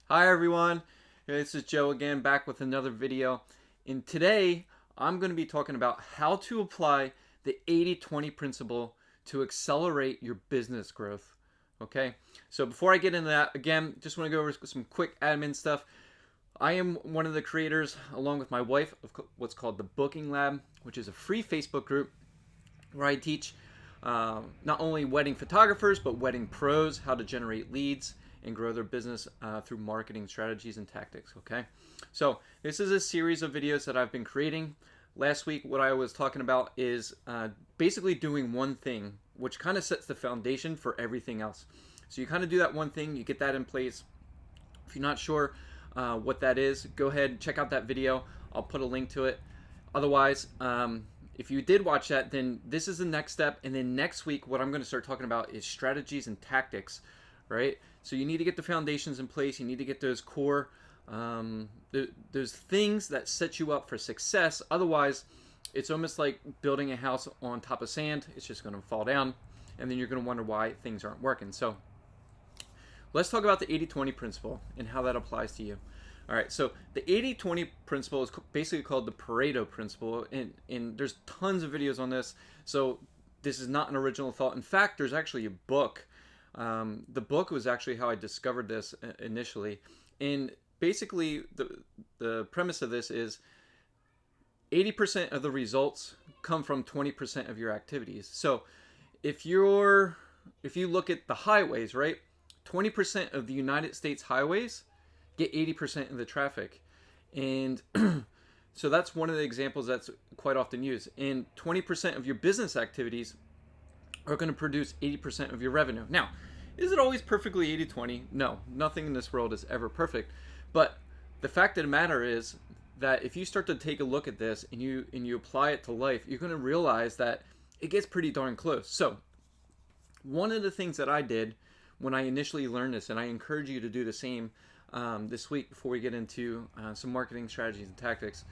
Hi everyone, this is Joe again, back with another video. And today I'm going to be talking about how to apply the 80-20 principle to accelerate your business growth. Okay, so before I get into that, again, just want to go over some quick admin stuff. I am one of the creators, along with my wife, of what's called the Booking Lab, which is a free Facebook group where I teach not only wedding photographers, but wedding pros how to generate leads and grow their business through marketing strategies and tactics. Okay, so this is a series of videos that I've been creating. Last week, what I was talking about is basically doing one thing, which kind of sets the foundation for everything else. So you kind of do that one thing, you get that in place. If you're not sure what that is, go ahead and check out that video. I'll put a link to it. Otherwise, if you did watch that, then this is the next step. And then next week, what I'm going to start talking about is strategies and tactics, right? So you need to get the foundations in place. You need to get those core, those things that set you up for success. Otherwise, it's almost like building a house on top of sand. It's just going to fall down, and then you're going to wonder why things aren't working. So let's talk about the 80-20 principle and how that applies to you. All right, so the 80-20 principle is basically called the Pareto principle, and there's tons of videos on this. So this is not an original thought. In fact, there's actually a book. The book was actually how I discovered this initially. And basically, the premise of this is 80% of the results come from 20% of your activities. So if you look at the highways, right? 20% of the United States highways get 80% of the traffic. And so that's one of the examples that's quite often used. And 20% of your business activities are going to produce 80% of your revenue. Now, is it always perfectly 80-20? No, nothing in this world is ever perfect. But the fact of the matter is that if you start to take a look at this and you apply it to life, you're going to realize that it gets pretty darn close. So one of the things that I did when I initially learned this, and I encourage you to do the same this week before we get into some marketing strategies and tactics,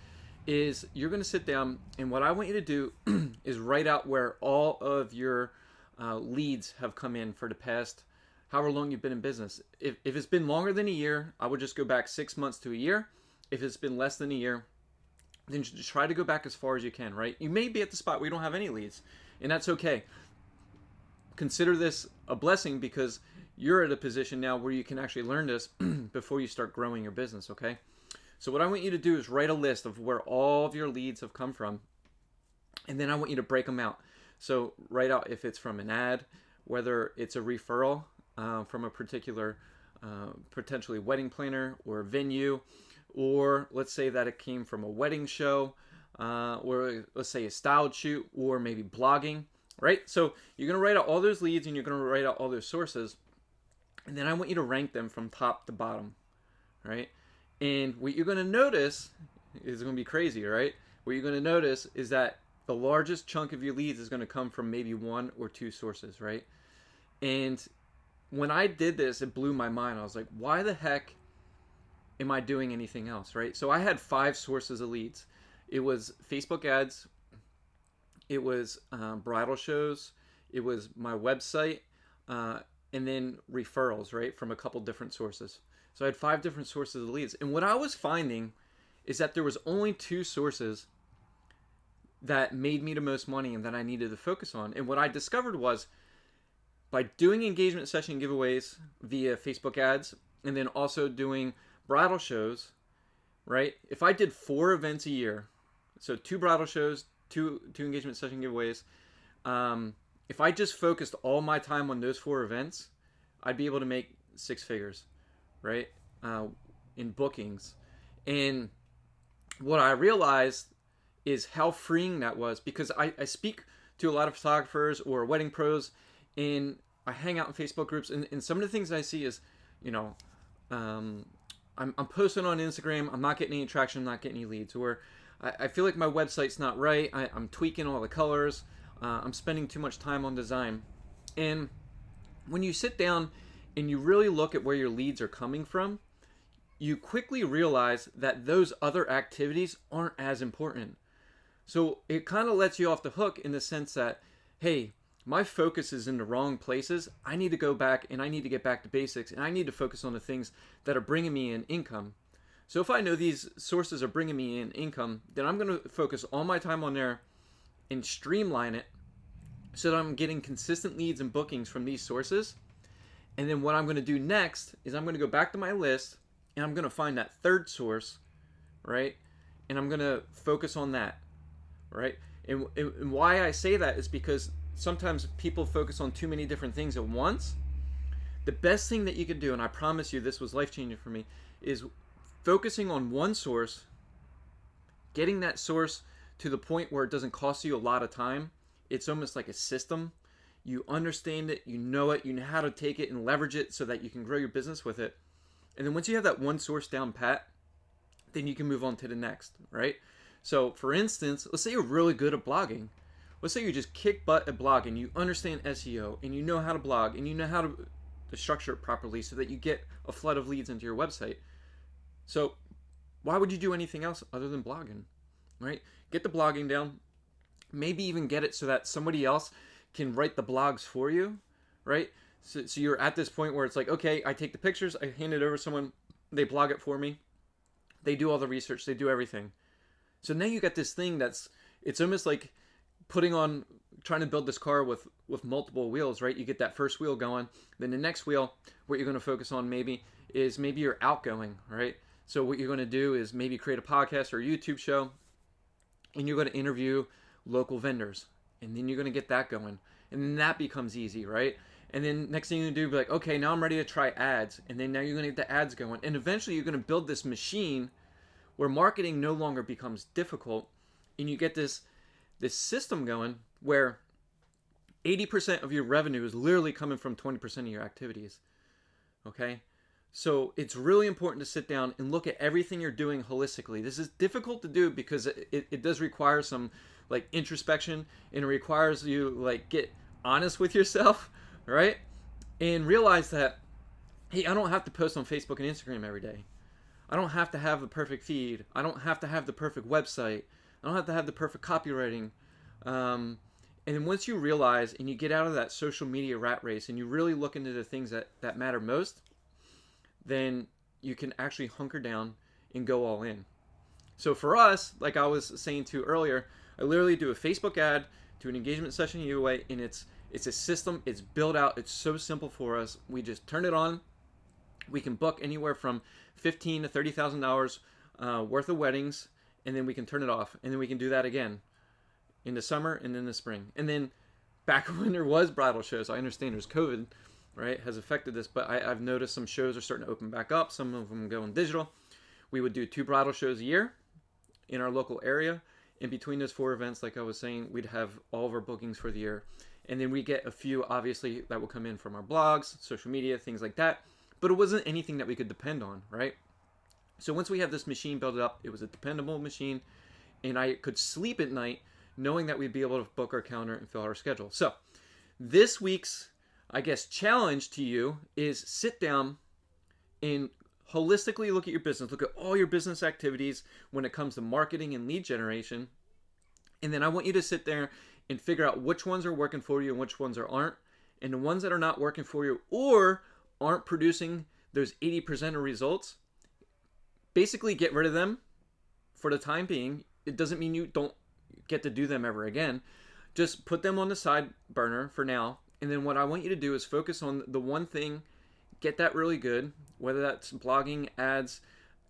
is you're going to sit down, and what I want you to do is write out where all of your leads have come in for the past however long you've been in business. If it's been longer than a year, I would just go back 6 months to a year. If it's been less than a year, then just try to go back as far as you can, right? You may be at the spot where you don't have any leads, and that's okay. Consider this a blessing because you're at a position now where you can actually learn this before you start growing your business, okay? So what I want you to do is write a list of where all of your leads have come from, and then I want you to break them out. So write out if it's from an ad, whether it's a referral from a particular potentially wedding planner or venue, or let's say that it came from a wedding show, or let's say a styled shoot, or maybe blogging, right? So you're going to write out all those leads and you're going to write out all those sources, and then I want you to rank them from top to bottom, right? And what you're going to notice is going to be crazy, right? What you're going to notice is that the largest chunk of your leads is going to come from maybe one or two sources, right? And when I did this, it blew my mind. I was like, why the heck am I doing anything else, right? So I had 5 sources of leads. It was Facebook ads, it was bridal shows, it was my website, and then referrals, right, from a couple different sources. So I had 5 different sources of leads. And what I was finding is that there was only 2 sources that made me the most money and that I needed to focus on. And what I discovered was by doing engagement session giveaways via Facebook ads and then also doing bridal shows, right? If I did 4 events a year, so 2 bridal shows, two engagement session giveaways, if I just focused all my time on those 4 events, I'd be able to make 6 figures, right? In bookings. And what I realized is how freeing that was, because I speak to a lot of photographers or wedding pros, and I hang out in Facebook groups, and some of the things I see is, I'm posting on Instagram, I'm not getting any traction, I'm not getting any leads, or I feel like my website's not right, I'm tweaking all the colors, I'm spending too much time on design. And when you sit down and you really look at where your leads are coming from, you quickly realize that those other activities aren't as important. So it kind of lets you off the hook in the sense that, hey, my focus is in the wrong places. I need to go back and I need to get back to basics, and I need to focus on the things that are bringing me in income. So if I know these sources are bringing me in income, then I'm going to focus all my time on there and streamline it so that I'm getting consistent leads and bookings from these sources. And then what I'm going to do next is I'm going to go back to my list and I'm going to find that third source, right? And I'm going to focus on that, right? And why I say that is because sometimes people focus on too many different things at once. The best thing that you can do, and I promise you this was life-changing for me, is focusing on one source, getting that source to the point where it doesn't cost you a lot of time. It's almost like a system. You understand it, you know how to take it and leverage it so that you can grow your business with it. And then once you have that one source down pat, then you can move on to the next, right? So for instance, let's say you're really good at blogging. Let's say you just kick butt at blogging, you understand SEO, and you know how to blog, and you know how to structure it properly so that you get a flood of leads into your website. So why would you do anything else other than blogging, right? Get the blogging down, maybe even get it so that somebody else can write the blogs for you, right? So you're at this point where it's like, okay, I take the pictures, I hand it over to someone, they blog it for me, they do all the research, they do everything. So now you got this thing it's almost like trying to build this car with multiple wheels, right? You get that first wheel going, then the next wheel, what you're going to focus on maybe your outgoing, right? So what you're going to do is maybe create a podcast or a YouTube show, and you're going to interview local vendors, and then you're going to get that going, and then that becomes easy, right? And then next thing you're going to do, be like, okay, now I'm ready to try ads, and then now you're going to get the ads going, and eventually you're going to build this machine where marketing no longer becomes difficult, and you get this system going where 80% of your revenue is literally coming from 20% of your activities. Okay? So it's really important to sit down and look at everything you're doing holistically. This is difficult to do because it does require some like introspection, and it requires you like get honest with yourself, right? And realize that, hey, I don't have to post on Facebook and Instagram every day. I don't have to have the perfect feed. I don't have to have the perfect website. I don't have to have the perfect copywriting. And then once you realize and you get out of that social media rat race and you really look into the things that matter most, then you can actually hunker down and go all in. So for us, like I was saying to you earlier, I literally do a Facebook ad, do an engagement session giveaway, and it's a system, it's built out, it's so simple for us. We just turn it on. We can book anywhere from $15,000 to $30,000 worth of weddings, and then we can turn it off, and then we can do that again in the summer and in the spring. And then back when there was bridal shows, I understand there's COVID, right, has affected this, but I've noticed some shows are starting to open back up. Some of them going digital. We would do 2 bridal shows a year in our local area. In between those 4 events, like I was saying, we'd have all of our bookings for the year. And then we get a few, obviously, that will come in from our blogs, social media, things like that. But it wasn't anything that we could depend on, right? So once we have this machine built up, it was a dependable machine, and I could sleep at night knowing that we'd be able to book our calendar and fill out our schedule. So this week's, I guess, challenge to you is sit down and holistically look at your business. Look at all your business activities when it comes to marketing and lead generation. And then I want you to sit there and figure out which ones are working for you and which ones aren't. And the ones that are not working for you or aren't producing those 80% of results, basically get rid of them for the time being. It doesn't mean you don't get to do them ever again. Just put them on the side burner for now. And then what I want you to do is focus on the one thing, get that really good, whether that's blogging, ads,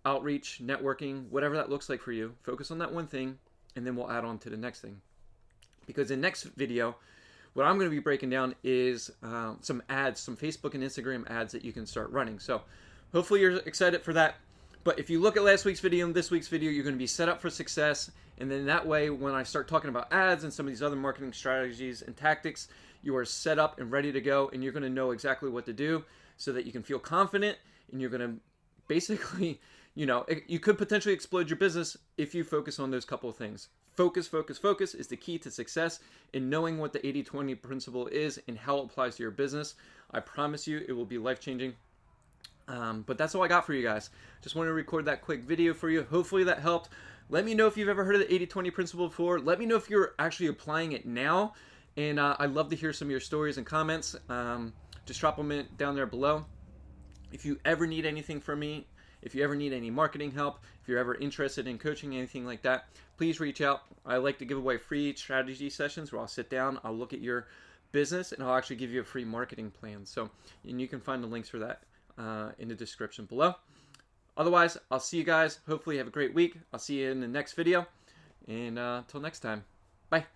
outreach, networking, whatever that looks like for you. Focus on that one thing, and then we'll add on to the next thing. Because in the next video, what I'm going to be breaking down is some ads, some Facebook and Instagram ads that you can start running. So hopefully you're excited for that. But if you look at last week's video and this week's video, you're going to be set up for success. And then that way, when I start talking about ads and some of these other marketing strategies and tactics, you are set up and ready to go, and you're going to know exactly what to do so that you can feel confident, and you're going to basically, you could potentially explode your business if you focus on those couple of things. Focus, focus, focus is the key to success in knowing what the 80-20 principle is and how it applies to your business. I promise you it will be life-changing. But that's all I got for you guys. Just wanted to record that quick video for you. Hopefully that helped. Let me know if you've ever heard of the 80-20 principle before. Let me know if you're actually applying it now. And I'd love to hear some of your stories and comments. Just drop them down there below. If you ever need anything from me, if you ever need any marketing help, if you're ever interested in coaching, anything like that, please reach out. I like to give away free strategy sessions where I'll sit down, I'll look at your business, and I'll actually give you a free marketing plan. So, and you can find the links for that in the description below. Otherwise, I'll see you guys. Hopefully you have a great week. I'll see you in the next video. And until next time, bye.